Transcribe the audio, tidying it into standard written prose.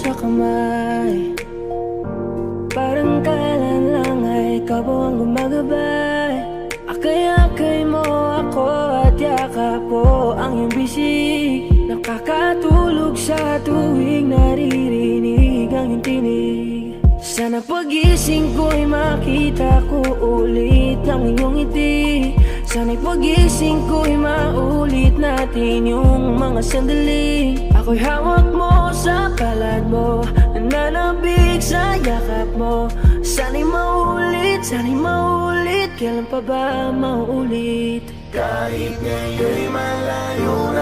sa kamay. Parang kailan lang ay ikaw ang gumagabay. Akay-akay mo ako at yakap ko ang iyong bisig. Nakakatulog sa tuwing naririnig ang iyong tinig. Sana pagising ko'y makita ko ulit ang iyong ngiti. Sana'y pagising ko'y maulit natin yung mga sandali. Ako'y hawak mo sa palad mo, nananabik sa yakap mo. Sana'y maulit, kailan pa ba maulit? Kahit ngayon'y malayo na